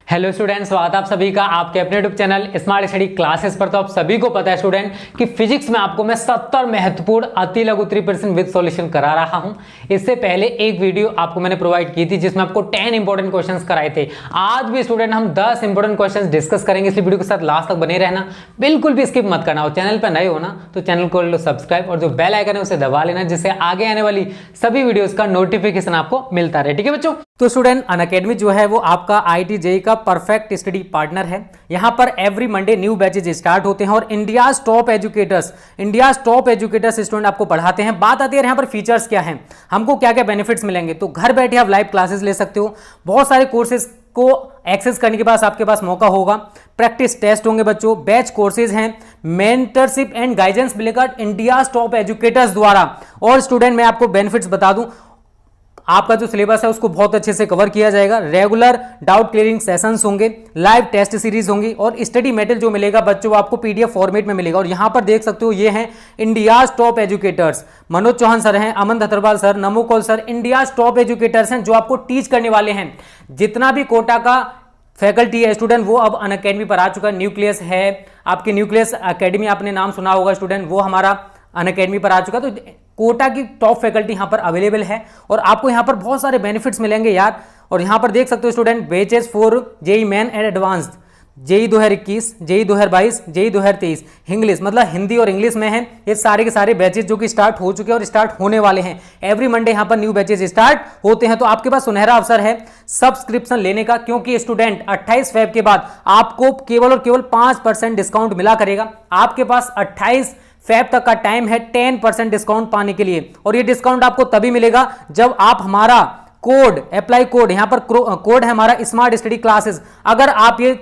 Hello student, स्वागत है आप सभी का आपके अपने YouTube channel smart study classes पर। तो आप सभी को पता है स्टूडेंट कि फिजिक्स में आपको मैं 70 महत्वपूर्ण अति लघु उत्तरीय प्रश्न विद सॉल्यूशन करा रहा हूं। इससे पहले एक वीडियो आपको मैंने प्रोवाइड की थी जिसमें आपको 10 इंपॉर्टेंट क्वेश्चंस कराए थे। आज भी स्टूडेंट हम 10 इंपॉर्टेंट क्वेश्चंस डिस्कस करेंगे, इसलिए वीडियो के साथ लास्ट तक बने रहना, बिल्कुल भी स्किप मत करना। और चैनल पर नए हो ना तो चैनल को लो सब्सक्राइब और जो बेल आइकन है उसे दबा लेना, जिससे आगे आने वाली सभी वीडियोस का नोटिफिकेशन आपको मिलता रहे। ठीक है बच्चों, तो स्टूडेंट अनअकैडमी जो है वो आपका IIT JEE का परफेक्ट स्टडी पार्टनर है। यहां पर every Monday new batches start होते हैं और इंडिया टॉप एजुकेटर्स स्टूडेंट आपको पढ़ाते हैं। बात आती है यहां पर फीचर्स क्या हैं, हमको क्या क्या बेनिफिट्स मिलेंगे। तो घर बैठे आप लाइव क्लासेस ले सकते हो, बहुत सारे कोर्सेज को एक्सेस करने के बाद आपके पास मौका होगा, प्रैक्टिस टेस्ट होंगे बच्चों, बैच कोर्सेज हैं, मेंटरशिप एंड गाइडेंस मिलेगा इंडिया टॉप एजुकेटर्स द्वारा। और स्टूडेंट मैं आपको बेनिफिट्स बता दूं, आपका जो सिलेबस है उसको बहुत अच्छे से कवर किया जाएगा, रेगुलर डाउट क्लियरिंग सेशंस होंगे, लाइव टेस्ट सीरीज होंगी और स्टडी मटेरियल जो मिलेगा बच्चों आपको PDF फॉर्मेट में मिलेगा। और यहां पर देख सकते हो ये हैं India top educators, Manoj Chauhan sir हैं, Aman Dhatarwal sir, Namo Kaul sir, India top educators हैं जो आपको टीच करने वाले हैं। जितना भी कोटा का फैकल्टी है स्टूडेंट वो अब अनअकैडमी पर आ चुका है। न्यूक्लियस है, आपके न्यूक्लियस अकेडमी आपने नाम सुना होगा स्टूडेंट, वो हमारा अनअकैडमी पर आ चुका। तो कोटा की टॉप फैकल्टी यहां पर अवेलेबल है और आपको यहां पर बहुत सारे बेनिफिट्स मिलेंगे यार। और यहां पर देख सकते हो student batches for JEE main and advanced, JEE 2021, JEE 2022, JEE 2023, English मतलब हिंदी और इंग्लिश में है। ये सारे के सारे बैचेस जो कि स्टार्ट हो चुके हैं और स्टार्ट होने वाले हैं। एवरी मंडे यहां पर न्यू बैचेस स्टार्ट होते हैं। तो आपके पास सुनहरा अवसर है सब्सक्रिप्शन लेने का, क्योंकि स्टूडेंट 28 फेब के बाद आपको केवल और केवल 5% डिस्काउंट मिला करेगा। आपके पास 28 फेब तक का टाइम है 10% डिस्काउंट पाने के लिए। और ये डिस्काउंट आपको तभी मिलेगा जब आप हमारा कोड अप्लाई कोड, यहां पर कोड है हमारा स्मार्ट स्टडी क्लासेस, अगर आप ये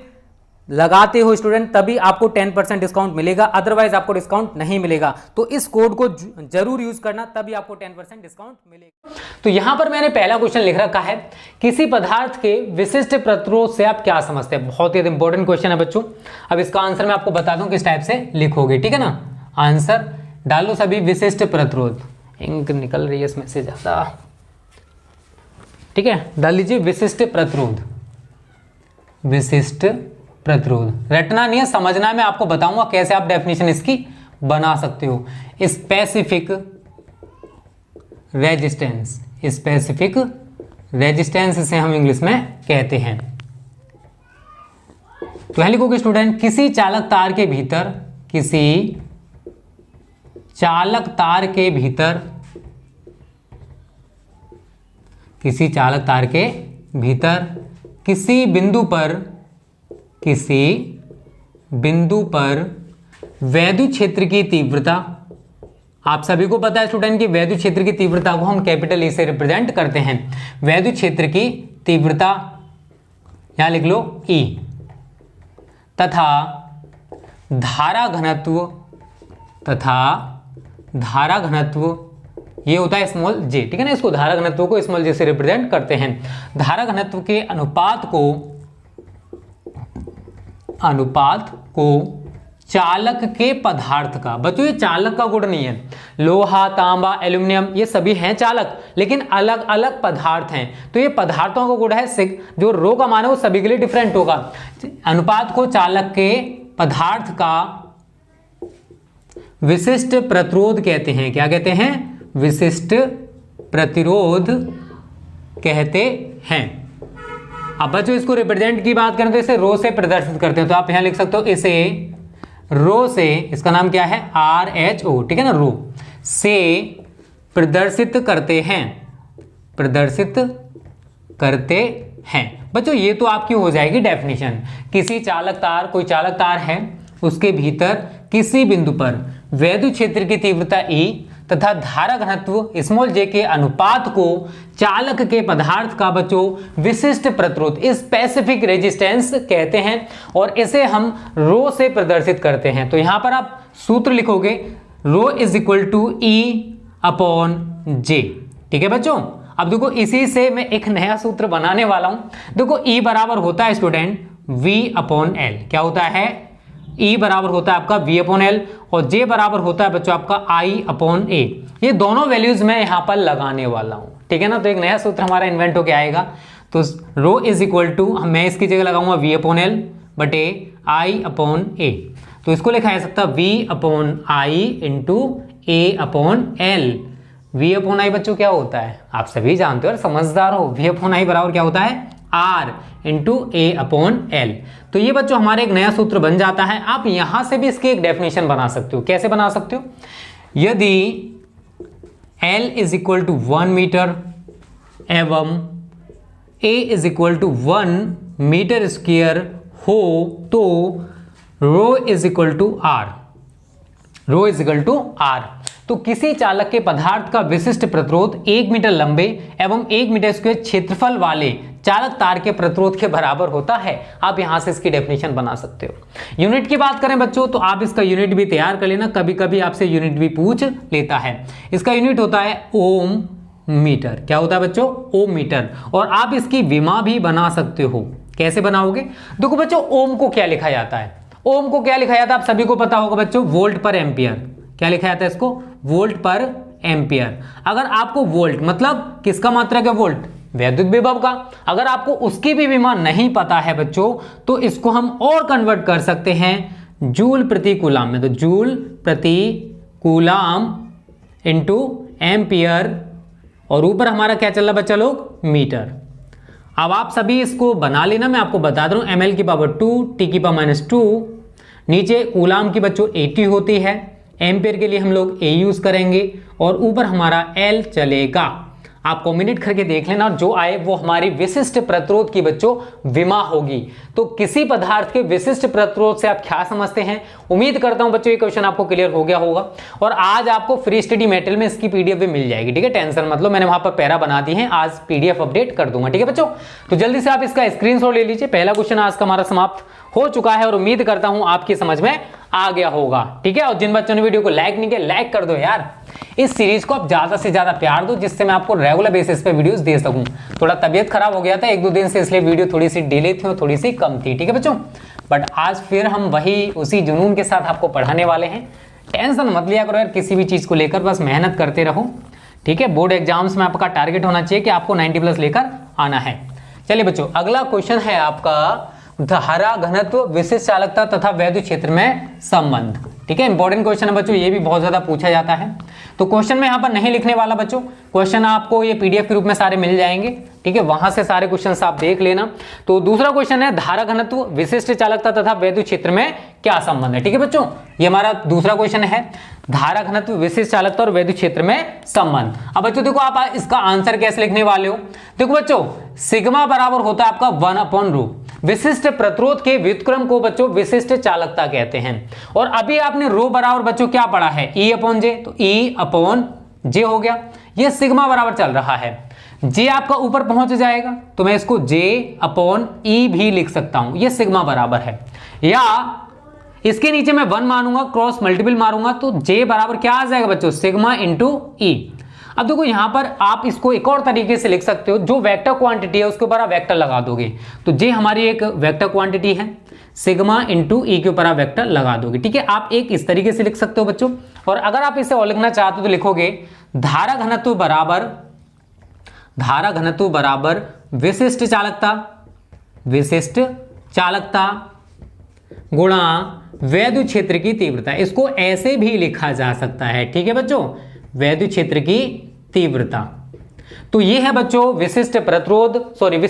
लगाते हो स्टूडेंट तभी आपको 10% डिस्काउंट मिलेगा, अदरवाइज आपको डिस्काउंट नहीं मिलेगा। तो इस कोड को जरूर यूज करना, तभी आपको 10% डिस्काउंट मिलेगा। तो यहां पर मैंने पहला क्वेश्चन लिख रखा है, किसी पदार्थ के विशिष्ट प्रतिरोध से आप क्या समझते हैं। बहुत ही इंपॉर्टेंट क्वेश्चन है बच्चों। अब इसका आंसर मैं आपको बता दूं किस टाइप से लिखोगे, ठीक है ना। आंसर डालो सभी विशिष्ट प्रतिरोध, इंक निकल रही है इसमें से ज्यादा, ठीक है। डाल लीजिए विशिष्ट प्रतिरोध, विशिष्ट प्रतिरोध रटना नहीं है, समझना है। मैं आपको बताऊंगा कैसे आप डेफिनेशन इसकी बना सकते हो। स्पेसिफिक रेजिस्टेंस, स्पेसिफिक रेजिस्टेंस इसे हम इंग्लिश में कहते हैं। तो यहां लिखोगे स्टूडेंट, किसी चालक तार के भीतर, किसी चालक तार के भीतर, किसी चालक तार के भीतर किसी बिंदु पर, किसी बिंदु पर वैद्युत क्षेत्र की तीव्रता, आप सभी को पता है स्टूडेंट कि वैद्युत क्षेत्र की तीव्रता को हम कैपिटल E से रिप्रेजेंट करते हैं। वैद्युत क्षेत्र की तीव्रता यहां लिख लो E, तथा धारा घनत्व, तथा धारा घनत्व ये होता है स्मॉल j, ठीक है ना। इसको धारा घनत्व को स्मॉल j से रिप्रेजेंट करते हैं। धारा घनत्व के अनुपात को चालक के पदार्थ का, बच्चों ये चालक का गुण नहीं है, लोहा, तांबा, एल्यूमिनियम ये सभी हैं चालक, लेकिन अलग अलग पदार्थ हैं। तो ये पदार्थों का गुण है, जो रो का मान है वो सभी के लिए डिफरेंट होगा। अनुपात को चालक के पदार्थ का विशिष्ट प्रतिरोध कहते हैं। क्या कहते हैं? विशिष्ट प्रतिरोध कहते हैं। अब बच्चों इसको रिप्रेजेंट की बात करें तो इसे रो से प्रदर्शित करते हैं। तो आप यहां लिख सकते हो इसे रो से, इसका नाम क्या है RHO, ठीक है ना, रो से प्रदर्शित करते हैं, प्रदर्शित करते हैं। बच्चों ये तो आपकी हो जाएगी डेफिनेशन। किसी चालक तार, कोई चालक तार है, उसके भीतर किसी बिंदु पर वैद्युत क्षेत्र की तीव्रता E तथा धारा घनत्व स्मॉल j के अनुपात को चालक के पदार्थ का बच्चों विशिष्ट प्रतिरोध, स्पेसिफिक रेजिस्टेंस कहते हैं। और इसे हम रो से प्रदर्शित करते हैं। तो यहां पर आप सूत्र लिखोगे rho is equal to E upon J, ठीक है बच्चों। अब देखो इसी से मैं एक नया सूत्र बनाने वाला हूं। देखो E बराबर होता है स्टूडेंट V अपॉन L, क्या होता है E बराबर होता है आपका V अपॉन L और J बराबर होता है बच्चों आपका I अपॉन A। ये दोनों वैल्यूज मैं यहां पर लगाने वाला हूं, ठीक है ना। तो एक नया सूत्र हमारा इन्वेंट होके आएगा। तो रो इज इक्वल टू, मैं इसकी जगह लगाऊंगा V अपॉन एल बटे I अपॉन ए। तो इसको लिखा जा सकता V upon I into A upon L. V upon I बच्चों क्या होता है, आप सभी जानते हो और समझदार हो। V अपॉन आई बराबर क्या होता है, R इंटू ए अपॉन एल। तो ये बच्चों हमारे एक नया सूत्र बन जाता है। आप यहां से भी इसकी एक डेफिनेशन बना सकते हो। कैसे बना सकते हो, यदि L is equal to 1 metre एवं A is equal to 1 metre square हो तो rho is equal to R, rho is equal to R। तो किसी चालक के पदार्थ का विशिष्ट प्रतिरोध 1 मीटर लंबे एवं 1 मीटर स्क्वायर क्षेत्रफल वाले चालक तार के प्रतिरोध के बराबर होता है। आप यहां से इसकी डेफिनेशन बना सकते हो। यूनिट की बात करें बच्चों तो आप इसका यूनिट भी तैयार कर लेना, कभी कभी आपसे यूनिट भी पूछ लेता है। इसका यूनिट होता है ओम मीटर। क्या होता है बच्चों, ओम मीटर। और आप इसकी विमा भी बना सकते हो। कैसे बनाओगे, देखो बच्चों ओम को क्या लिखा जाता है, ओम को क्या लिखा जाता है आप सभी को पता होगा बच्चों, वोल्ट पर एम्पियर। क्या लिखा जाता है इसको, वोल्ट पर एम्पियर। अगर आपको वोल्ट मतलब किसका मात्रक है, वोल्ट वैद्युत विभव का, अगर आपको उसकी भी विमा नहीं पता है बच्चों तो इसको हम और कन्वर्ट कर सकते हैं जूल प्रति कूलाम में। तो जूल प्रति कूलाम इंटू एम्पियर और ऊपर हमारा क्या चल रहा बच्चा लोग, मीटर। अब आप सभी इसको बना लेना, मैं आपको बता दूं ml की पावर 2 t की पावर -2, नीचे कूलाम की बच्चों 80 होती है, एम्पियर के लिए हम लोग A यूज करेंगे और ऊपर हमारा L चलेगा। आप कॉम्बिनेट करके देख लेना और जो आए वो हमारी विशिष्ट प्रतिरोध की बच्चों विमा होगी। तो किसी पदार्थ के विशिष्ट प्रतिरोध से आप क्या समझते हैं, उम्मीद करता हूं बच्चों ये क्वेश्चन आपको क्लियर हो गया होगा। और आज आपको फ्री स्टडी मटेरियल में इसकी पीडीएफ भी मिल जाएगी, ठीक है, टेंशन मतलब मैंने वहां पर पैरा बना दी है, आज पीडीएफ अपडेट कर दूंगा, ठीक है बच्चों। तो जल्दी से आप इसका स्क्रीनशॉट ले लीजिए। पहला क्वेश्चन आज का हमारा समाप्त हो चुका है और उम्मीद करता हूं आपकी समझ में आ गया होगा, ठीक है। और जिन बच्चों ने वीडियो को लाइक नहीं किया, लाइक कर दो यार। इस सीरीज को आप ज्यादा से ज्यादा प्यार दो जिससे मैं आपको रेगुलर बेसिस पे वीडियोस दे सकूं। थोड़ा तबीयत खराब हो गया था 1-2 दिन से, इसलिए वीडियो थोड़ी सी डिले थी और थोड़ी सी कम थी, ठीक है बच्चों। बट आज फिर हम वही उसी जुनून के साथ आपको पढ़ाने वाले हैं। टेंशन मत लिया करो यार किसी भी चीज को लेकर, बस मेहनत करते रहो, ठीक है। बोर्ड एग्जाम्स में आपका टारगेट होना चाहिए कि आपको 90+ लेकर आना है। चलिए बच्चों अगला क्वेश्चन है आपका धारा घनत्व, विशिष्ट चालकता तथा वैद्युत क्षेत्र में संबंध, ठीक है। इंपॉर्टेंट क्वेश्चन है बच्चों, ये भी बहुत ज्यादा पूछा जाता है। तो क्वेश्चन में यहाँ पर नहीं लिखने वाला बच्चों, क्वेश्चन आपको ये पीडीएफ के रूप में सारे मिल जाएंगे, ठीक है, वहां से सारे क्वेश्चंस आप देख लेना। तो दूसरा क्वेश्चन है धारा घनत्व, विशिष्ट चालकता तथा वैद्युत क्षेत्र में क्या संबंध है, ठीक है बच्चों। ये हमारा दूसरा क्वेश्चन है, धारा घनत्व, विशिष्ट चालकता और वैद्युत क्षेत्र में संबंध। अब बच्चों देखो आप इसका आंसर कैसे लिखने वाले हो, देखो बच्चों सिग्मा बराबर होता है आपका 1/रो। विशिष्ट प्रतिरोध के व्युत्क्रम को बच्चों विशिष्ट चालकता कहते हैं। और अभी आपने रो बराबर बच्चों क्या पढ़ा है, E/J, तो E/J हो गया। ये सिग्मा बराबर चल रहा है, J आपका ऊपर पहुंच जाएगा तो मैं इसको J/E भी लिख सकता हूं, ये सिग्मा बराबर है। या इसके नीचे मैं 1 मानूंगा, क्रॉस मल्टीपल मारूंगा तो J बराबर क्या आ जाएगा बच्चों, सिग्मा इंटू E। अब देखो यहां पर आप इसको एक और तरीके से लिख सकते हो, जो वेक्टर क्वांटिटी है उसके ऊपर आप वेक्टर लगा दोगे तो J हमारी एक वेक्टर क्वांटिटी है, सिग्मा इंटू E के ऊपर आप वेक्टर लगा दोगे, ठीक है। आप एक इस तरीके से लिख सकते हो बच्चों। और अगर आप इसे और लिखना चाहते हो तो लिखोगे धारा घनत्व बराबर विशिष्ट चालकता गुणा वैद्युत क्षेत्र की तीव्रता। इसको ऐसे भी लिखा जा सकता है, ठीक है बच्चों, वैद्युत क्षेत्र की तीव्रता। तो ये है बच्चों विशिष्ट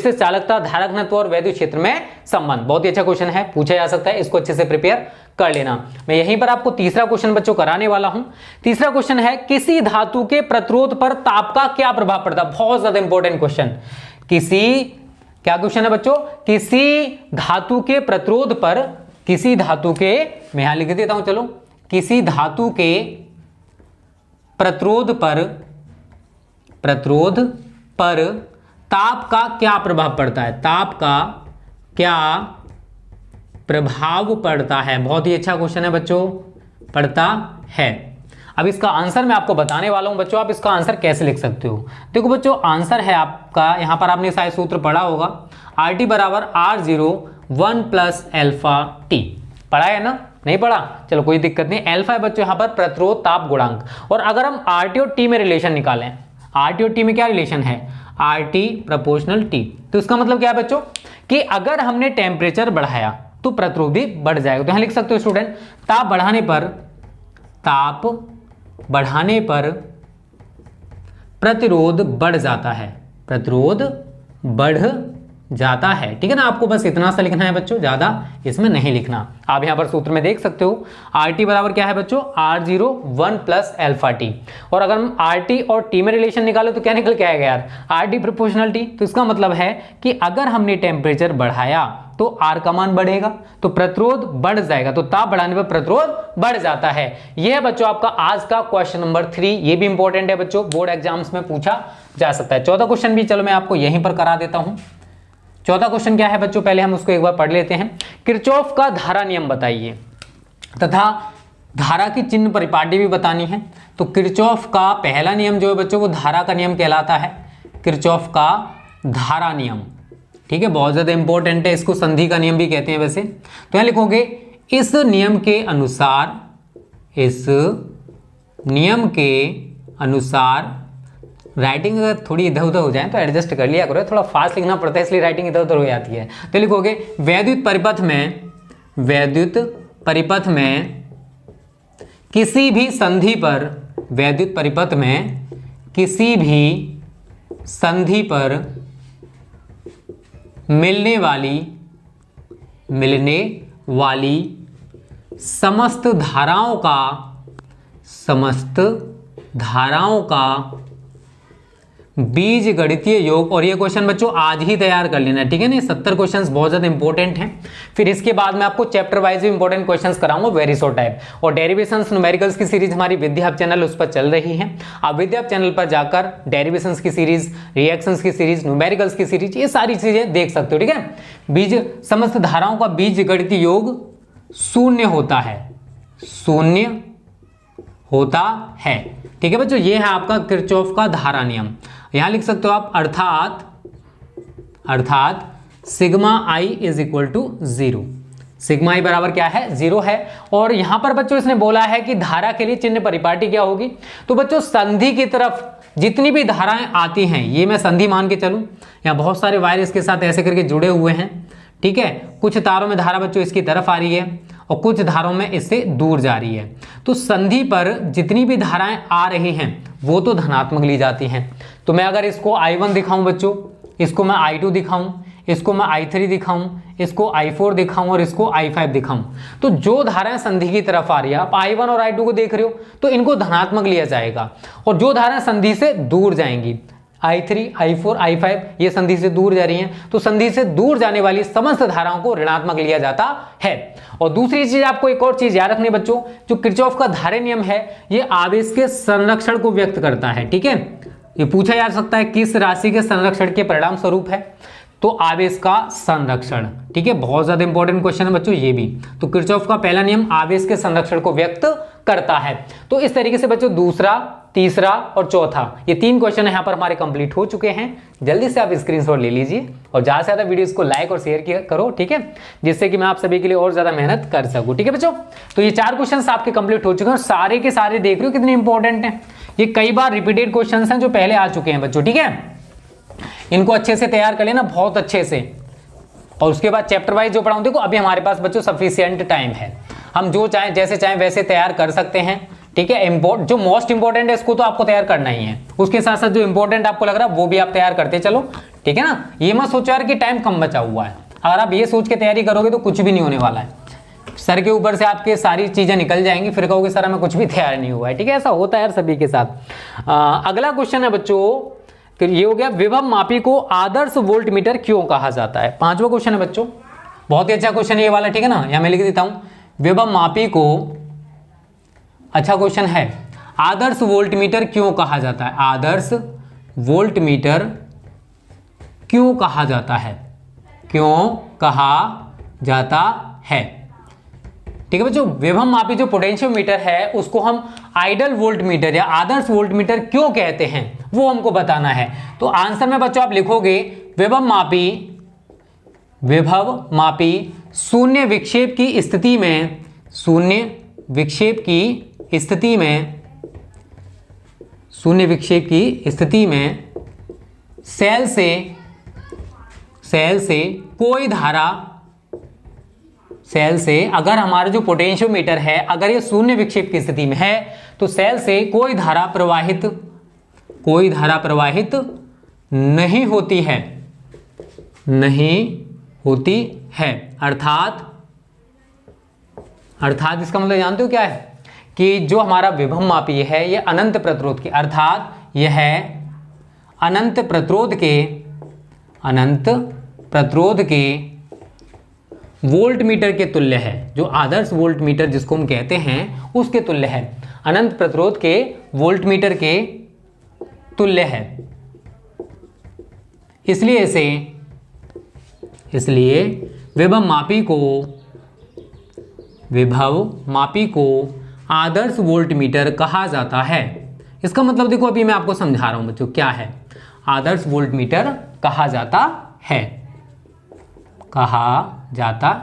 चालकता, धारा घनत्व और वैद्युत क्षेत्र में संबंध। बहुत ही अच्छा क्वेश्चन है, पूछा जा सकता है, इसको अच्छे से प्रिपेयर कर लेना। मैं यहीं पर आपको तीसरा क्वेश्चन बच्चों कराने वाला हूं। तीसरा क्वेश्चन है किसी धातु के प्रतिरोध पर ताप का क्या प्रभाव पड़ता है। बहुत ज्यादा इंपॉर्टेंट क्वेश्चन। क्या क्वेश्चन है बच्चों, किसी धातु के प्रतिरोध पर, किसी धातु के, मैं यहां लिख देता हूं चलो, किसी धातु के प्रतिरोध पर ताप का क्या प्रभाव पड़ता है, ताप का क्या प्रभाव पड़ता है। बहुत ही अच्छा क्वेश्चन है बच्चों, पड़ता है। अब इसका आंसर मैं आपको बताने वाला हूं बच्चों, आप इसका आंसर कैसे लिख सकते हो। देखो बच्चों आंसर है आपका, यहां पर आपने शायद सूत्र पढ़ा होगा, RT बराबर R0 1 + अल्फा T। पढ़ा है ना, नहीं पढ़ा, चलो कोई दिक्कत नहीं। अल्फा है बच्चों यहाँ पर प्रतिरोध ताप गुणांक। और अगर हम RT और T में रिलेशन निकालें, RT और T में क्या रिलेशन है, RT प्रोपोर्शनल T। तो इसका मतलब क्या है बच्चों कि अगर हमने टेम्परेचर बढ़ाया तो प्रतिरोध भी बढ़ जाएगा। तो यहां लिख सकते हो स्टूडेंट, ताप बढ़ाने पर प्रतिरोध बढ़ जाता है, प्रतिरोध बढ़ जाता है। ठीक है ना, आपको बस इतना सा लिखना है बच्चों, ज्यादा इसमें नहीं लिखना। आप यहां पर सूत्र में देख सकते हो RT बराबर क्या है बच्चों, R0 1 प्लस अल्फा टी। और अगर हम RT और T में रिलेशन निकाले तो क्या निकल के आएगा यार, RT प्रोपोर्शनल T। तो इसका मतलब है कि अगर हमने टेम्परेचर बढ़ाया तो R का मान बढ़ेगा तो प्रतिरोध बढ़ जाएगा, तो ताप बढ़ाने पर प्रतिरोध बढ़ जाता है। यह है बच्चों आपका आज का क्वेश्चन नंबर 3। ये भी इंपॉर्टेंट है बच्चों, बोर्ड एग्जाम्स में पूछा जा सकता है। चौथा क्वेश्चन भी चलो मैं आपको यहीं पर करा देता हूं। चौथा क्वेश्चन क्या है बच्चों, पहले हम उसको एक बार पढ़ लेते हैं। किरचॉफ का धारा नियम बताइए तथा धारा की चिन्ह परिपाटी भी बतानी है। तो किरचॉफ का पहला नियम जो है बच्चों वो धारा का नियम कहलाता है, किरचॉफ का धारा नियम। ठीक है, बहुत ज्यादा इंपॉर्टेंट है, इसको संधि का नियम भी कहते हैं वैसे। तो यहां लिखोगे इस नियम के अनुसार राइटिंग अगर थोड़ी इधर उधर हो जाए तो एडजस्ट कर लिया करो, थोड़ा फास्ट लिखना पड़ता है इसलिए राइटिंग इधर उधर हो जाती है। तो लिखोगे वैद्युत परिपथ में किसी भी संधि पर मिलने वाली समस्त धाराओं का बीज गणितीय योग। और ये क्वेश्चन बच्चों आज ही तैयार कर लेना, ठीक है ना। 70 क्वेश्चंस बहुत ज्यादा इंपॉर्टेंट हैं। फिर इसके बाद मैं आपको चैप्टर वाइज भी इंपॉर्टेंट क्वेश्चंस कराऊंगा, वेरी शॉर्ट टाइप। और डेरिवेशंस न्यूमेरिकल्स की सीरीज हमारी विद्या हब चैनल उस पर चल रही है। आप विद्या हब चैनल पर जाकर डेरिवेशंस की सीरीज, रिएक्शंस की सीरीज, न्यूमेरिकल्स की सीरीज, ये सारी चीजें देख सकते हो, ठीक है। बीज समस्त धाराओं का बीज गणितीय योग शून्य होता है, ठीक है बच्चों। ये है आपका किरचॉफ का धारा नियम। यहां लिख सकते हो आप अर्थात sigma i is equal to 0। Sigma i बराबर क्या है, 0 है। और यहां पर बच्चों इसने बोला है कि धारा के लिए चिन्ह परिपाटी क्या होगी। तो बच्चों संधि की तरफ जितनी भी धाराएं आती हैं, ये मैं संधि मान के चलूं, यहाँ बहुत सारे वायर इसके साथ ऐसे करके जुड़े हुए हैं, ठीक है। कुछ तारों में धारा बच्चों इसकी तरफ आ रही है और कुछ धारों में इससे दूर जा रही है। तो संधि पर जितनी भी धाराएं आ रही हैं वो तो धनात्मक ली जाती हैं। तो मैं अगर इसको I1 दिखाऊं बच्चों, इसको मैं I2 दिखाऊं, इसको मैं I3 दिखाऊं, इसको I4 दिखाऊं और इसको I5 दिखाऊं, तो जो धाराएं संधि की तरफ आ रही है, आप I1 और I2 को देख रहे हो तो इनको धनात्मक लिया जाएगा। और जो धाराएं संधि से दूर जाएंगी, I3, I4, I5, ये संधि से दूर जा रही हैं, तो संधि से दूर जाने वाली समस्त धाराओं को ऋणात्मक लिया जाता है। और दूसरी चीज आपको एक और चीज याद रखनी बच्चों, जो किरचॉफ का धारा नियम है ये आवेश के संरक्षण को व्यक्त करता है, ठीक है। ये पूछा जा सकता है किस राशि के संरक्षण के परिणाम स्वरूप है, तो आवेश का संरक्षण, ठीक है। बहुत ज्यादा इंपॉर्टेंट क्वेश्चन है बच्चों ये भी। तो किरचॉफ का पहला नियम आवेश के संरक्षण को व्यक्त करता है। तो इस तरीके से बच्चों दूसरा, तीसरा और चौथा, ये 3 क्वेश्चन यहाँ पर हमारे कंप्लीट हो चुके हैं। जल्दी से आप स्क्रीनशॉट ले लीजिए और ज्यादा से ज्यादा वीडियोस को लाइक और शेयर करो, ठीक है, जिससे कि मैं आप सभी के लिए और ज्यादा मेहनत कर सकूं, ठीक है बच्चों। तो ये 4 क्वेश्चन आपके कंप्लीट हो चुके हैं और सारे के सारे देख रहे हो कितने इंपॉर्टेंट हैं। ये कई बार रिपीटेड क्वेश्चन हैं जो पहले आ चुके हैं बच्चों, ठीक है। इनको अच्छे से तैयार कर लेना, बहुत अच्छे से। और उसके बाद चैप्टर वाइज जो पढ़ाऊं, देखो अभी हमारे पास बच्चों सफिशिएंट टाइम है, हम जो चाहें जैसे चाहें वैसे तैयार कर सकते हैं, ठीक है। जो मोस्ट इंपॉर्टेंट है इसको तो आपको तैयार करना ही है, उसके साथ साथ जो इंपॉर्टेंट आपको लग रहा है वो भी आप तैयार करते चलो, ठीक है ना। ये मत सोचो यार कि टाइम कम बचा हुआ है, अगर आप ये सोच के तैयारी करोगे तो कुछ भी नहीं होने वाला है। सर के ऊपर से आपके सारी चीजें निकल जाएंगी, फिर कहोगे सर हमें कुछ भी तैयार नहीं हुआ है, ठीक है। ऐसा होता है यार सभी के साथ। अगला क्वेश्चन है बच्चों, फिर ये हो गया विभव मापी को आदर्श वोल्ट मीटर क्यों कहा जाता है। 5वां क्वेश्चन है बच्चों, बहुत ही अच्छा क्वेश्चन है ये वाला, ठीक है ना। यहां मैं लिख देता हूं विभव मापी को, अच्छा क्वेश्चन है, आदर्श वोल्ट मीटर क्यों कहा जाता है। आदर्श वोल्ट मीटर क्यों कहा जाता है, क्यों कहा जाता है, ठीक है बच्चों। विभव मापी जो पोटेंशियोमीटर है उसको हम आइडल वोल्ट मीटर या आदर्श वोल्ट मीटर क्यों कहते हैं वो हमको बताना है। तो आंसर में बच्चों आप लिखोगे विभव मापी शून्य विक्षेप की स्थिति में, शून्य विक्षेप की स्थिति में सेल से कोई धारा, सेल से अगर हमारा जो पोटेंशियोमीटर है अगर ये शून्य विक्षेप की स्थिति में है तो सेल से कोई धारा प्रवाहित नहीं होती है, अर्थात इसका मतलब जानते हो क्या है कि जो हमारा विभव मापी है यह अनंत प्रतिरोध की, अर्थात यह अनंत प्रतिरोध के वोल्टमीटर के तुल्य है, जो आदर्श वोल्टमीटर जिसको हम कहते हैं उसके तुल्य है, अनंत प्रतिरोध के वोल्टमीटर के तुल्य है। इसलिए विभव मापी को आदर्श वोल्टमीटर कहा जाता है। इसका मतलब देखो अभी मैं आपको समझा रहा हूं बच्चों क्या है आदर्श वोल्टमीटर कहा जाता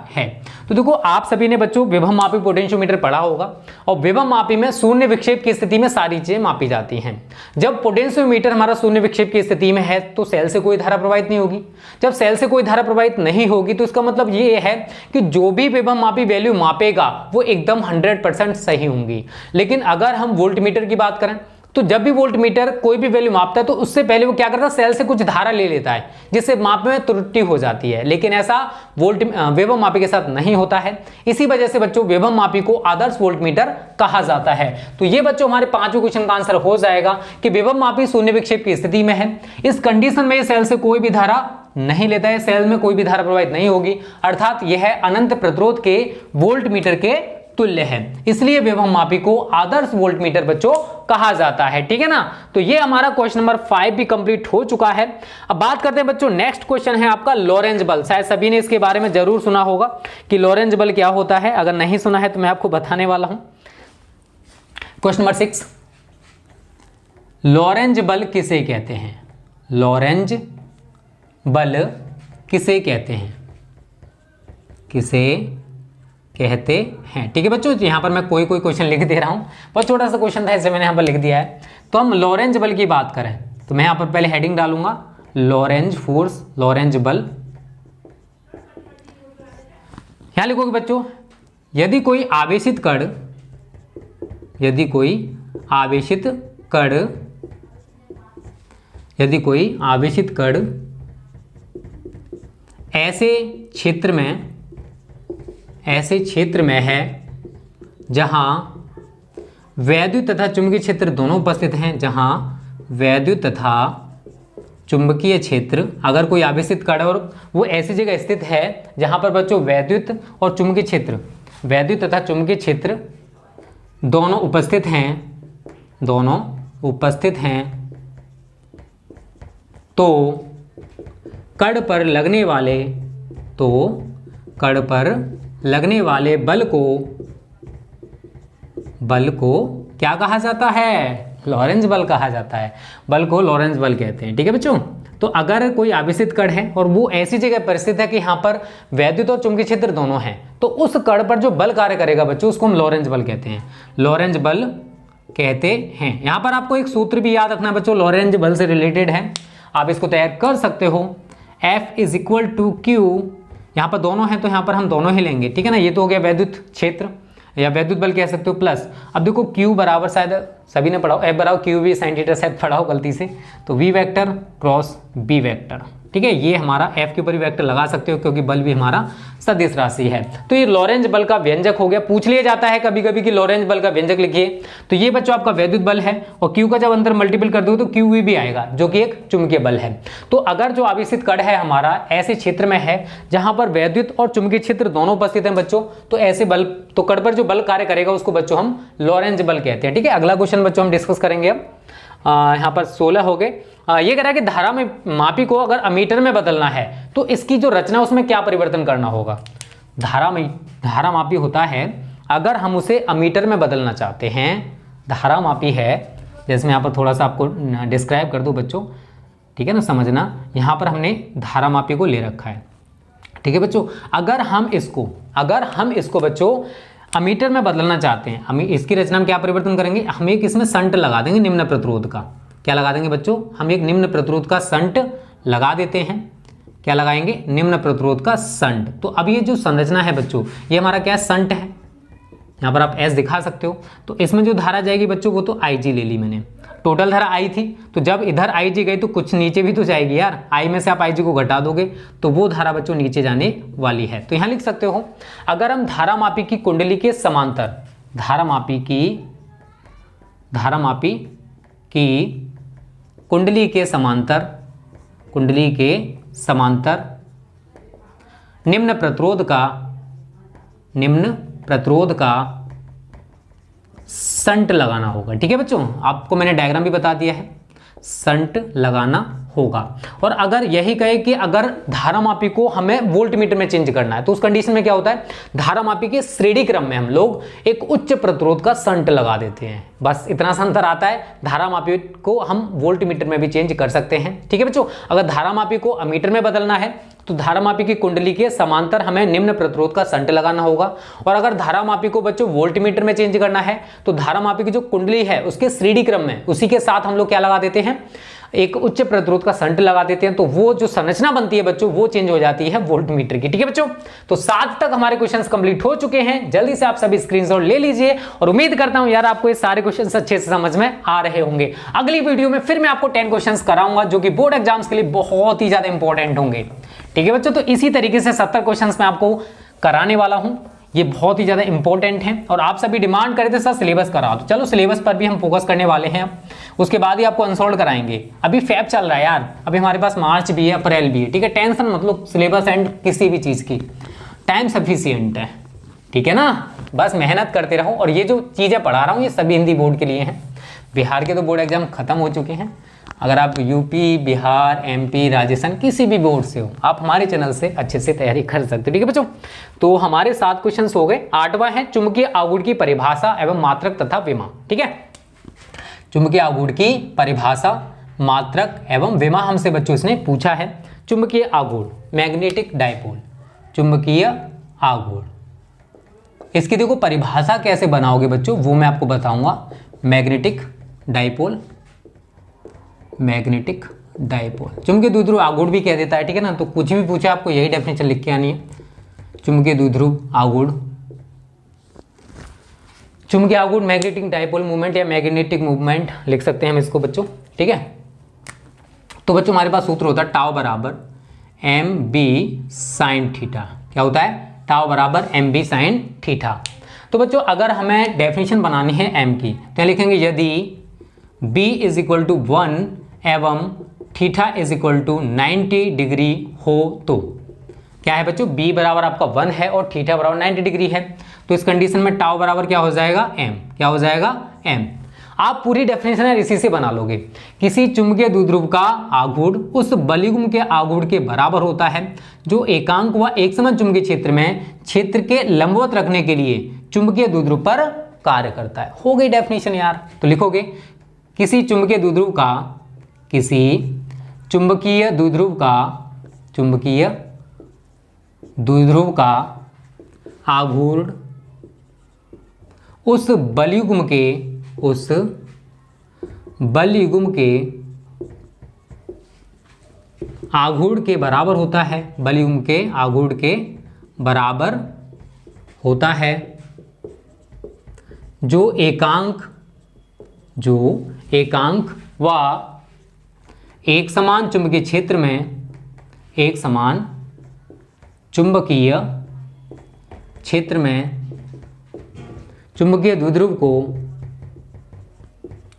है। तो देखो आप सभी ने बच्चों विभव मापी पोटेंशियोमीटर पढ़ा होगा और विभव मापी में शून्य विक्षेप की स्थिति में सारी चीजें मापी जाती हैं। जब पोटेंशियोमीटर हमारा शून्य विक्षेप की स्थिति में है तो सेल से कोई धारा प्रवाहित नहीं होगी। जब सेल से कोई धारा प्रवाहित नहीं होगी तो इसका मतलब ये है कि जो भी विभव मापी वैल्यू मापेगा वो एकदम 100% सही होंगी। लेकिन अगर हम वोल्टमीटर की बात करें तो जब भी वोल्टमीटर कोई भी वैल्यू मापता है तो उससे पहले वो क्या करता है सेल से कुछ धारा ले लेता है जिससे माप में त्रुटि हो जाती है, लेकिन ऐसा विभव मापी के साथ नहीं होता है। इसी वजह से बच्चों विभव मापी को आदर्श वोल्टमीटर कहा जाता है। तो ये बच्चों हमारे पांचों क्वेश्चन का आंसर हो जाएगा कि विभव मापी शून्य विक्षेप की स्थिति में है, इस कंडीशन में सेल से कोई भी धारा नहीं लेता है, सेल में कोई भी धारा प्रवाहित नहीं होगी, अर्थात यह अनंत प्रतिरोध के वोल्टमीटर के तुल्य है, इसलिए विभव मापी को आदर्श वोल्टमीटर बच्चों कहा जाता है। ठीक है ना। तो ये हमारा क्वेश्चन नंबर 5 भी कंप्लीट हो चुका है। अब बात करते हैं बच्चों नेक्स्ट क्वेश्चन है आपका लॉरेंज बल। शायद सभी ने इसके बारे में जरूर सुना होगा कि लॉरेंज बल क्या होता है, अगर नहीं सुना है तो मैं आपको बताने वाला हूं। क्वेश्चन नंबर 6, लॉरेंज बल किसे कहते हैं? लॉरेंज बल किसे कहते हैं? ठीक है बच्चों, यहां पर मैं कोई क्वेश्चन लिख दे रहा हूं, बहुत छोटा सा क्वेश्चन था इसलिए मैंने यहां पर लिख दिया है। तो हम लॉरेंज बल की बात करें तो मैं यहां पर पहले हेडिंग डालूंगा लॉरेंज फोर्स, लॉरेंज बल। यहां लिखोगे बच्चों यदि कोई आवेशित कण ऐसे क्षेत्र में है जहां वैद्युत तथा चुंबकीय क्षेत्र दोनों उपस्थित हैं, अगर कोई आवेशित कण और वो ऐसी जगह स्थित है जहां पर बच्चों वैद्युत और चुंबकीय क्षेत्र, वैद्युत तथा चुंबकीय क्षेत्र दोनों उपस्थित हैं तो कण पर लगने वाले बल को क्या कहा जाता है? लॉरेंज बल कहा जाता है। बल को लॉरेंज बल कहते हैं। ठीक है बच्चों। तो अगर कोई आवेशित कण है और वो ऐसी जगह पर स्थित है कि यहाँ पर वैद्युत और चुंबकीय क्षेत्र दोनों हैं तो उस कण पर जो बल कार्य करेगा बच्चों उसको हम लॉरेंज बल कहते हैं। लॉरेंज बल कहते हैं। यहाँ पर आपको एक सूत्र भी याद रखना बच्चों, लॉरेंज बल से रिलेटेड है, आप इसको तैयार कर सकते हो। F is equal to q, यहाँ पर दोनों हैं तो यहाँ पर हम दोनों ही लेंगे। ठीक है ना। ये तो हो गया वैद्युत क्षेत्र या वैद्युत बल कह सकते हो, प्लस अब देखो Q बराबर शायद सभी ने पढ़ा हो, F बराबर क्यू वी साइन थीटा शायद पढ़ा हो गलती से, तो V vector cross B vector. ठीक है, ये हमारा F के ऊपर वेक्टर लगा सकते हो क्योंकि बल भी हमारा सदिश राशि है। तो ये लॉरेंज बल का व्यंजक हो गया। पूछ लिया जाता है कभी कभी कि लॉरेंज बल का व्यंजक लिखिए, तो ये बच्चों आपका वैद्युत बल है और Q का जब अंतर मल्टीपल कर दो तो QV भी आएगा जो कि एक चुंबकीय बल है। तो अगर जो आवेशित कण है हमारा ऐसे क्षेत्र में है जहां पर वैद्युत और चुंबकीय क्षेत्र दोनों उपस्थित हैं बच्चों, तो ऐसे बल, तो कण पर जो बल कार्य करेगा उसको बच्चों हम लॉरेंज बल कहते हैं। ठीक है, अगला क्वेश्चन बच्चों हम डिस्कस करेंगे अब। यहाँ पर 16 हो गए। ये कह रहा है कि धारा में मापी को अगर अमीटर में बदलना है तो इसकी जो रचना उसमें क्या परिवर्तन करना होगा। धारा मापी होता है, अगर हम उसे अमीटर में बदलना चाहते हैं, धारा मापी है, जैसे मैं यहाँ पर थोड़ा सा आपको डिस्क्राइब कर दूं बच्चों, ठीक है ना, समझना। यहाँ पर हमने धारा मापी को ले रखा है। ठीक है बच्चों, अगर हम इसको बच्चों अमीटर में बदलना चाहते हैं, हम इसकी रचना में क्या परिवर्तन करेंगे, हम एक इसमें संट लगा देंगे निम्न प्रतिरोध का। क्या लगा देंगे बच्चों, हम एक निम्न प्रतिरोध का संट लगा देते हैं। क्या लगाएंगे, निम्न प्रतिरोध का संट। तो अब ये जो संरचना है बच्चों, ये हमारा क्या है, संट है। यहाँ पर आप एस दिखा सकते हो। तो इसमें जो धारा जाएगी बच्चों, वो तो आई जी ले ली मैंने, टोटल धारा आई थी। तो जब इधर आई जी गई तो कुछ नीचे भी तो जाएगी यार, आई में से आप आई जी को घटा दोगे तो वो धारा बच्चों नीचे जाने वाली है। तो यहाँ लिख सकते हो, अगर हम धारामापी की कुंडली के समांतर, धारामापी की कुंडली के समांतर निम्न प्रतिरोध का संट लगाना होगा। ठीक है बच्चों, आपको मैंने डायग्राम भी बता दिया है, संट लगाना होगा। और अगर यही कहे कि अगर धारामापी को हमें वोल्टमीटर में चेंज करना है, तो उस कंडीशन में क्या होता है, धारामापी के श्रेणी क्रम में हम लोग एक उच्च प्रतिरोध का संट लगा देते हैं। बस इतना सा अंतर आता है, धारामापी को हम वोल्टमीटर में भी चेंज कर सकते हैं। ठीक है बच्चों, अगर धारामापी को अमीटर में बदलना है तो धारामापी की कुंडली के समांतर हमें निम्न प्रतिरोध का संट लगाना होगा। और अगर धारामापी को बच्चों वोल्टमीटर में चेंज करना है तो धारामापी की जो कुंडली है उसके श्रेणी क्रम में उसी के साथ हम लोग क्या लगा देते हैं, एक उच्च प्रतिरोध का संट लगा देते हैं। तो वो जो संरचना बनती है बच्चों, वो चेंज हो जाती है वोल्टमीटर की। ठीक है बच्चों, तो 7 तक हमारे क्वेश्चंस कंप्लीट हो चुके हैं। जल्दी से आप सभी स्क्रीनशॉट ले लीजिए और उम्मीद करता हूं यार आपको ये सारे क्वेश्चंस अच्छे से समझ में आ रहे होंगे। अगली वीडियो में फिर मैं आपको 10 क्वेश्चंस कराऊंगा जो कि बोर्ड एग्जाम्स के लिए बहुत ही ज्यादा इंपॉर्टेंट होंगे। ठीक है बच्चों, तो इसी तरीके से 70 क्वेश्चंस मैं आपको कराने वाला हूं, ये बहुत ही ज़्यादा इंपॉर्टेंट है। और आप सभी डिमांड करे थे सर सिलेबस कराओ, तो चलो सिलेबस पर भी हम फोकस करने वाले हैं। उसके बाद ही आपको अनसोल्ड कराएंगे। अभी फेब चल रहा है यार, अभी हमारे पास मार्च भी है, अप्रैल भी है। ठीक है, टेंशन मतलब सिलेबस एंड किसी भी चीज़ की, टाइम सफिशियंट है। ठीक है ना, बस मेहनत करते रहो। और ये जो चीज़ें पढ़ा रहा हूँ ये सभी हिंदी बोर्ड के लिए हैं। बिहार के तो बोर्ड एग्जाम खत्म हो चुके हैं। अगर आप यूपी, बिहार, एमपी, राजस्थान किसी भी बोर्ड से हो, आप हमारे चैनल से अच्छे से तैयारी कर सकते हो। ठीक है बच्चों, तो हमारे 7 क्वेश्चन हो गए। 8वां है चुंबकीय आघूर्ण की परिभाषा एवं मात्रक तथा विमा। ठीक है, चुंबकीय आघूर्ण की परिभाषा, मात्रक एवं विमा हमसे बच्चों इसने पूछा है। चुंबकीय आघूर्ण, मैग्नेटिक डायपोल, चुंबकीय आघूर्ण, इसकी देखो परिभाषा कैसे बनाओगे बच्चों, वो मैं आपको बताऊंगा। मैग्नेटिक डायपोल, मैग्नेटिक डायपोल, चुंबकीय द्विध्रुव आघूर्ण भी कह देता है। ठीक है ना, तो कुछ भी पूछे आपको यही डेफिनेशन लिख के आनी है। चुंबकीय द्विध्रुव आघूर्ण, चुंबकीय आघूर्ण मैग्नेटिक डायपोल मूवमेंट या मैग्नेटिक मूवमेंट लिख सकते हैं हम इसको बच्चों। ठीक है, तो बच्चों हमारे पास सूत्र होता है टाउ बराबर एम बी साइन थीटा। क्या होता है, टाउ बराबर एम बी साइन थीटा। तो बच्चों अगर हमें डेफिनेशन बनानी है एम की, तो लिखेंगे यदि b इज इक्वल टू 1 एवं theta is equal to 90 degree हो, तो क्या है बच्चों, b बराबर आपका 1 है और थीटा बराबर 90 डिग्री है। तो इस कंडीशन में टाउ बराबर क्या हो जाएगा, m। क्या हो जाएगा, m। आप पूरी डेफिनेशन है इसी से बना लोगे। किसी चुंबकीय द्विध्रुव का आघूर्ण उस बलयुग्म के आघूर्ण के बराबर होता है जो एकांक व एकसमान चुंबकीय क्षेत्र में क्षेत्र के लंबवत रखने के लिए चुंबकीय द्विध्रुव पर कार्य करता है। हो गई डेफिनेशन यार, तो लिखोगे किसी चुंबकीय द्विध्रुव का, किसी चुंबकीय द्विध्रुव का, चुंबकीय द्विध्रुव का आघूर्ण उस बलयुग्म के, उस बलयुग्म के आघूर्ण के बराबर होता है, बलयुग्म के आघूर्ण के बराबर होता है जो एकांक व एक समान चुंबकीय क्षेत्र में, एक समान चुंबकीय क्षेत्र में चुंबकीय द्विध्रुव को,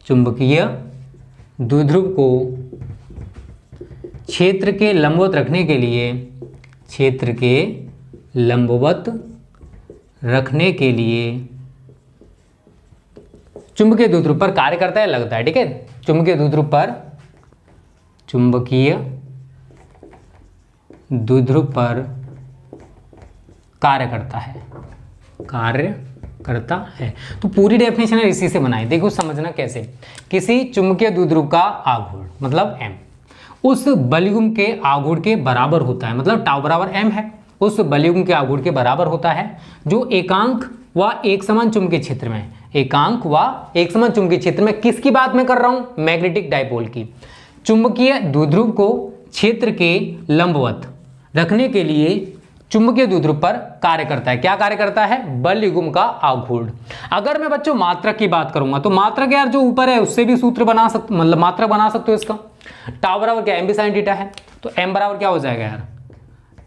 चुंबकीय द्विध्रुव को क्षेत्र के लंबवत रखने के लिए, क्षेत्र के लंबवत रखने के लिए चुंबकीय द्विध्रुव पर कार्य करता है, लगता है। ठीक है, चुंबकीय द्विध्रुव पर, चुंबकीय द्विध्रुव पर कार्य करता है, कार्य करता है। तो पूरी डेफिनेशन है इसी से बनाई। देखो समझना कैसे, किसी चुंबकीय द्विध्रुव का आघूर्ण मतलब m उस बलयुग्म के आघूर्ण के बराबर होता है, मतलब टाउ बराबर m है, उस बलयुग्म के आघूर्ण के बराबर होता है जो एकांक व एक समान चुंबकीय क्षेत्र में, एकांक व एकसमान चुंबकीय क्षेत्र में किसकी बात मैं कर रहा हूं? मैग्नेटिक डायपोल की। चुंबकीय द्विध्रुव को क्षेत्र के लंबवत रखने के लिए चुंबकीय द्विध्रुव पर कार्य करता है। क्या कार्य करता है? बल युग्म का आघूर्ण। अगर मैं बच्चों मात्रक की बात करूंगा तो मात्रक यार जो ऊपर है उससे भी सूत्र बना सकते, मतलब मात्रक बना सकते हो इसका। टाउ बराबर क्या? एम बी साइन थीटा है, तो एम बराबर क्या हो जाएगा यार?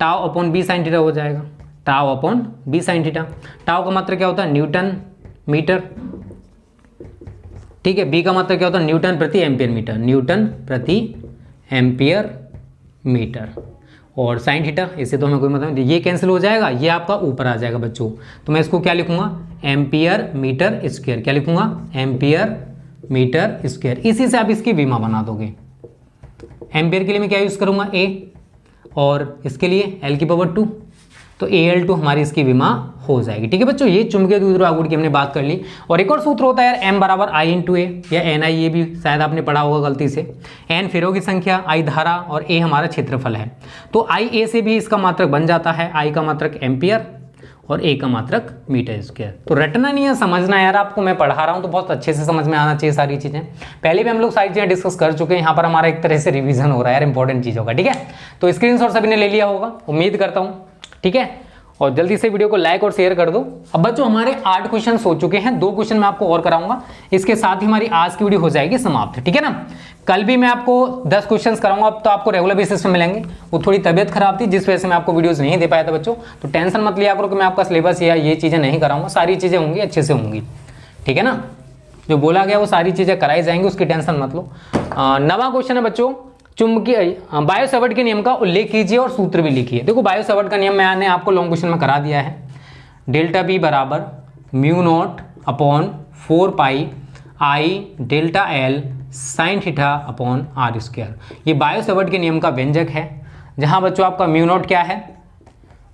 Tau upon B sine theta हो जाएगा। Tau upon B sine theta. Tau का मात्रक क्या होता है? न्यूटन मीटर, ठीक है। बी का मात्रक क्या होता है? न्यूटन प्रति एम्पियर मीटर, न्यूटन प्रति एम्पियर मीटर। और साइन थीटा, इससे तो हमें कोई मतलब नहीं, ये कैंसिल हो जाएगा, ये आपका ऊपर आ जाएगा बच्चों। तो मैं इसको क्या लिखूंगा? Ampere metre square. क्या लिखूंगा? Ampere metre square. इसी से आप इसकी विमा बना दोगे। एम्पियर के लिए मैं क्या यूज करूंगा? ए, और इसके लिए एल की पावर 2, तो AL2 हमारी इसकी विमा हो जाएगी। ठीक है बच्चों, ये चुंबकीय द्विध्रुव आघूर्ण की हमने बात कर ली। और एक और सूत्र होता है यार, M बराबर I इंटू ए, या NI, ये भी शायद आपने पढ़ा होगा गलती से। N फेरों की संख्या, I धारा और A हमारा क्षेत्रफल है। तो IA से भी इसका मात्रक बन जाता है। I का मात्रक एम्पियर और A का मात्रक मीटर स्क्वायर। तो रटना नहीं है, समझना यार। आपको मैं पढ़ा रहा हूँ तो बहुत अच्छे से समझ में आना चाहिए सारी चीज़ें। पहले भी हम लोग सारी चीज़ें डिस्कस कर चुके हैं, यहाँ पर हमारा एक तरह से रिवीजन हो रहा है यार इंपॉर्टेंट चीज़ों का। ठीक है, तो स्क्रीनशॉट सभी ने ले लिया होगा, उम्मीद करता हूँ। ठीक है, और जल्दी से वीडियो को लाइक और शेयर कर दो। अब बच्चों हमारे 8 क्वेश्चन हो चुके हैं, 2 क्वेश्चन मैं आपको और कराऊंगा, इसके साथ ही हमारी आज की वीडियो हो जाएगी समाप्त। ठीक है ना, कल भी मैं आपको 10 क्वेश्चन कराऊंगा, अब तो आपको रेगुलर बेसिस पे मिलेंगे। वो थोड़ी तबियत खराब थी जिस वजह से मैं आपको वीडियोस नहीं दे पाया था बच्चों, तो टेंशन मत लिया करो कि मैं आपका सिलेबस या ये चीज़ें नहीं कराऊंगा, सारी चीज़ें होंगी, अच्छे से होंगी। ठीक है ना, जो बोला गया वो सारी चीज़ें कराई जाएंगी, उसकी टेंशन मत लो। 9वां क्वेश्चन है बच्चों, चुंबकीय बायो-सैवर्ट के नियम का उल्लेख कीजिए और सूत्र भी लिखिए। देखो बायो-सैवर्ट का नियम मैंने आपको लॉन्ग क्वेश्चन में करा दिया है। डेल्टा बी बराबर mu naught upon 4 pi I delta L sine theta upon R square. ये बायो-सैवर्ट के नियम का व्यंजक है, जहां बच्चों आपका म्यू नॉट क्या है?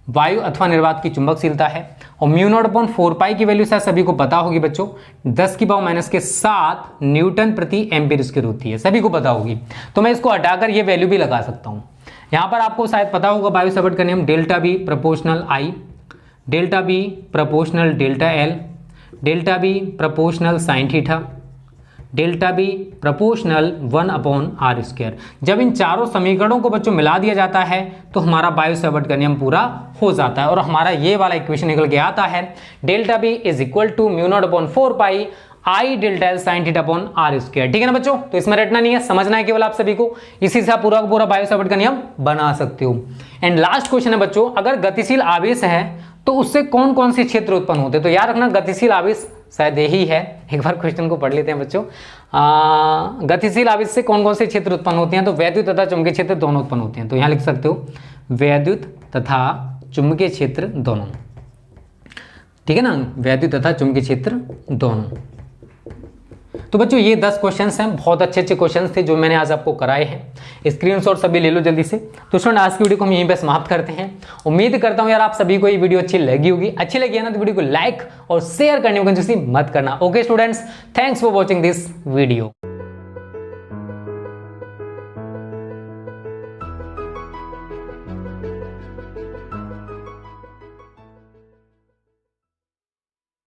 वायु अथवा निर्वात की चुंबकशीलता है। और म्यू नॉट अपॉन 4 पाई की वैल्यू शायद सभी को पता होगी बच्चों, 10 की पावर माइनस के 7 न्यूटन प्रति एम्पीयर स्क्वायर होती है, सभी को पता होगी। तो मैं इसको हटाकर ये वैल्यू भी लगा सकता हूँ। यहाँ पर आपको शायद पता होगा बायो-सैवर्ट का नियम, delta B proportional I, delta B proportional delta L, delta B proportional sine theta, delta B proportional 1 upon R square. जब इन चारों समीकरणों को बच्चों मिला दिया जाता है तो हमारा बायो-सैवर्ट का नियम पूरा हो जाता है और हमारा ये वाला इक्वेशन निकल के आता है, delta B is equal to mu naught upon 4 pi I delta L sine theta upon R square. ठीक है ना बच्चों, तो इसमें रटना नहीं है, समझना है केवल आप सभी को। इसी से आप पूरा पूरा बायो-सैवर्ट का नियम बना सकते हो। एंड लास्ट क्वेश्चन है बच्चों, अगर गतिशील आवेश है तो उससे कौन कौन से क्षेत्र उत्पन्न होते हैं? तो याद रखना गतिशील आवेश शायद यही है, एक बार क्वेश्चन को पढ़ लेते हैं बच्चों। गतिशील आवेश से कौन कौन से क्षेत्र उत्पन्न होते हैं? तो वैद्युत तथा चुंबकीय क्षेत्र दोनों उत्पन्न होते हैं। तो यहाँ लिख सकते हो वैद्युत तथा चुंबकीय क्षेत्र दोनों। ठीक है ना, वैद्युत तथा चुंबकीय क्षेत्र दोनों। तो बच्चों ये 10 क्वेश्चंस हैं, बहुत अच्छे अच्छे क्वेश्चंस थे जो मैंने आज आपको कराए हैं। स्क्रीनशॉट सभी ले लो जल्दी से। तो स्टूडेंट आज की वीडियो को हम यहीं पे समाप्त करते हैं। उम्मीद करता हूं यार आप सभी को ये वीडियो अच्छी लगी होगी। अच्छी लगी है ना तो वीडियो को लाइक और शेयर करने में कंजूसी मत करना। Okay students, thanks for watching this video.